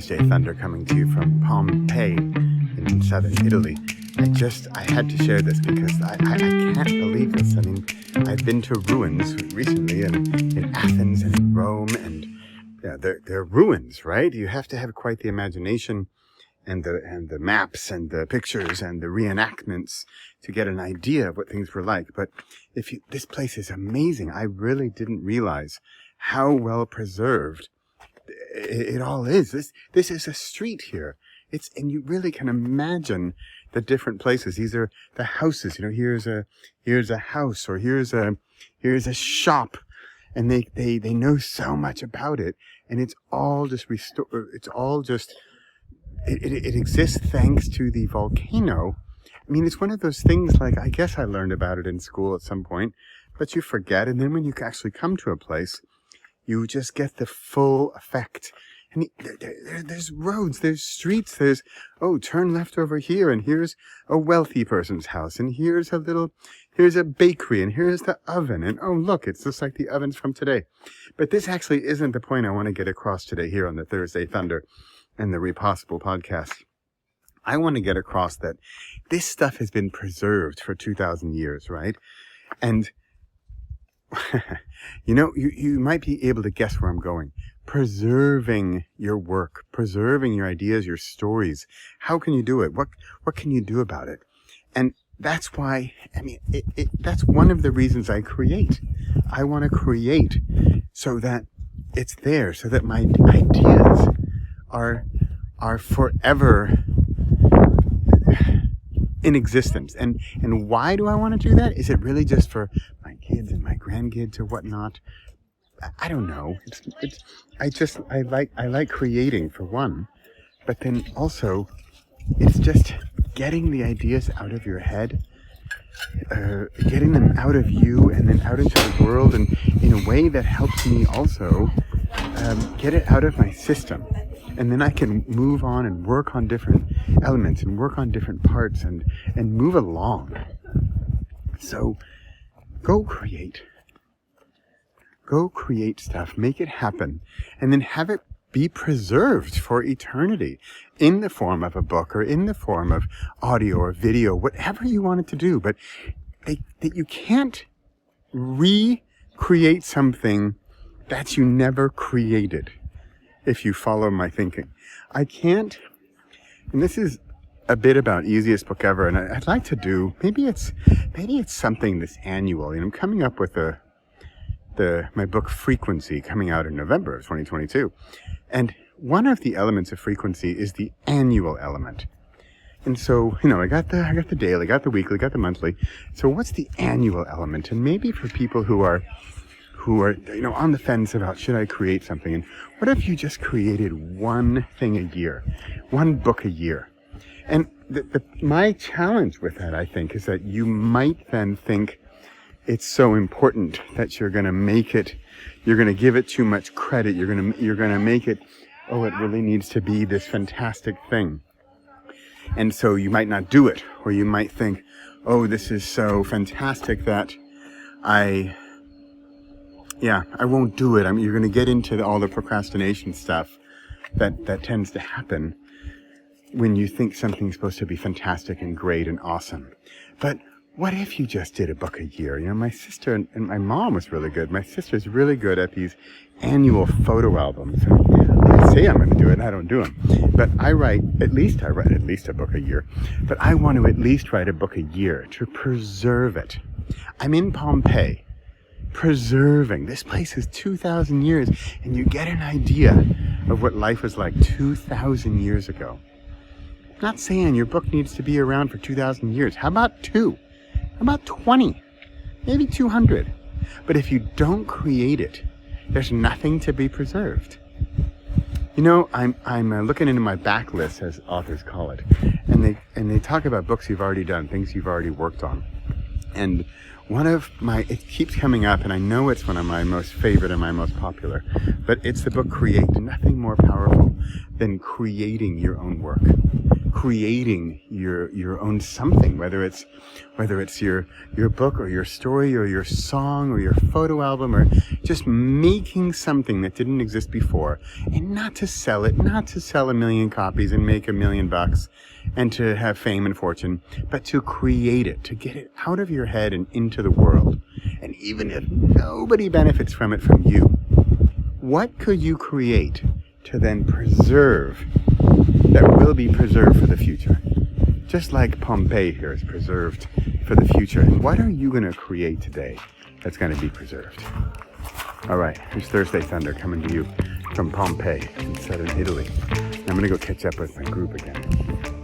Thursday Thunder coming to you from Pompei in southern Italy. I had to share this because I can't believe this. I mean, I've been to ruins recently in Athens and in Rome, and yeah, they're ruins, right? You have to have quite the imagination and the maps and the pictures and the reenactments to get an idea of what things were like. But this place is amazing. I really didn't realize how well preserved it all is. This is a street here. And you really can imagine the different places. These are the houses. You know, here's a house, or here's a shop, and they know so much about it, and it's all just restored. It's all just it exists thanks to the volcano. I mean, it's one of those things, like, I guess I learned about it in school at some point, but you forget, and then when you actually come to a place, you just get the full effect. And there's roads, there's streets, turn left over here, and here's a wealthy person's house, and here's a bakery, and here's the oven, and oh, look, it's just like the ovens from today. But this actually isn't the point I want to get across today here on the Thursday Thunder and the Repossible podcast. I want to get across that this stuff has been preserved for 2,000 years, right? And you know, you might be able to guess where I'm going. Preserving your work, preserving your ideas, your stories. How can you do it? What can you do about it? And that's why, I mean, that's one of the reasons I create. I want to create so that it's there, so that my ideas are forever in existence. And why do I want to do that? Is it really just for my kids and my grandkids or whatnot? I don't know. I like creating, for one, but then also it's just getting the ideas out of your head, getting them out of you and then out into the world, and in a way that helps me also get it out of my system. And then I can move on and work on different elements and work on different parts and move along. So go create. Go create stuff, make it happen, and then have it be preserved for eternity in the form of a book or in the form of audio or video, whatever you want it to do. But that you can't recreate something that you never created, if you follow my thinking. I can't, and this is a bit about easiest book ever, and I'd like to do, maybe it's something this annual, and I'm coming up with my book Frequency, coming out in November of 2022. And one of the elements of frequency is the annual element. And so, you know, I got the daily, got the weekly, got the monthly. So what's the annual element? And maybe for people who are, you know, on the fence about, should I create something? And what if you just created one thing a year, one book a year? And my challenge with that, I think, is that you might then think it's so important that you're going to make it, you're going to give it too much credit, you're going to make it, oh, it really needs to be this fantastic thing. And so you might not do it, or you might think, oh, this is so fantastic that I won't do it. I mean, you're going to get into all the procrastination stuff that tends to happen when you think something's supposed to be fantastic and great and awesome. But what if you just did a book a year? You know, my sister and my mom was really good. My sister's really good at these annual photo albums. And I say I'm going to do it, and I don't do them. But I write at least a book a year. But I want to at least write a book a year to preserve it. I'm in Pompeii, preserving. This place is 2,000 years, and you get an idea of what life was like 2,000 years ago. I'm not saying your book needs to be around for 2,000 years. How about 2? About 20, maybe 200. But if you don't create it, there's nothing to be preserved. You know, I'm looking into my backlist, as authors call it, and they talk about books you've already done, things you've already worked on. And it keeps coming up, and I know it's one of my most favorite and my most popular, but it's the book Create. Nothing more powerful than creating your own work. creating your own something, whether it's your book or your story or your song or your photo album, or just making something that didn't exist before, and not to sell it, not to sell 1 million copies and make $1 million and to have fame and fortune, but to create it, to get it out of your head and into the world. And even if nobody benefits from it from you, what could you create to then preserve, that will be preserved for the future? Just like Pompeii here is preserved for the future. And what are you going to create today that's going to be preserved? All right, here's Thursday Thunder coming to you from Pompeii in southern Italy. I'm going to go catch up with my group again.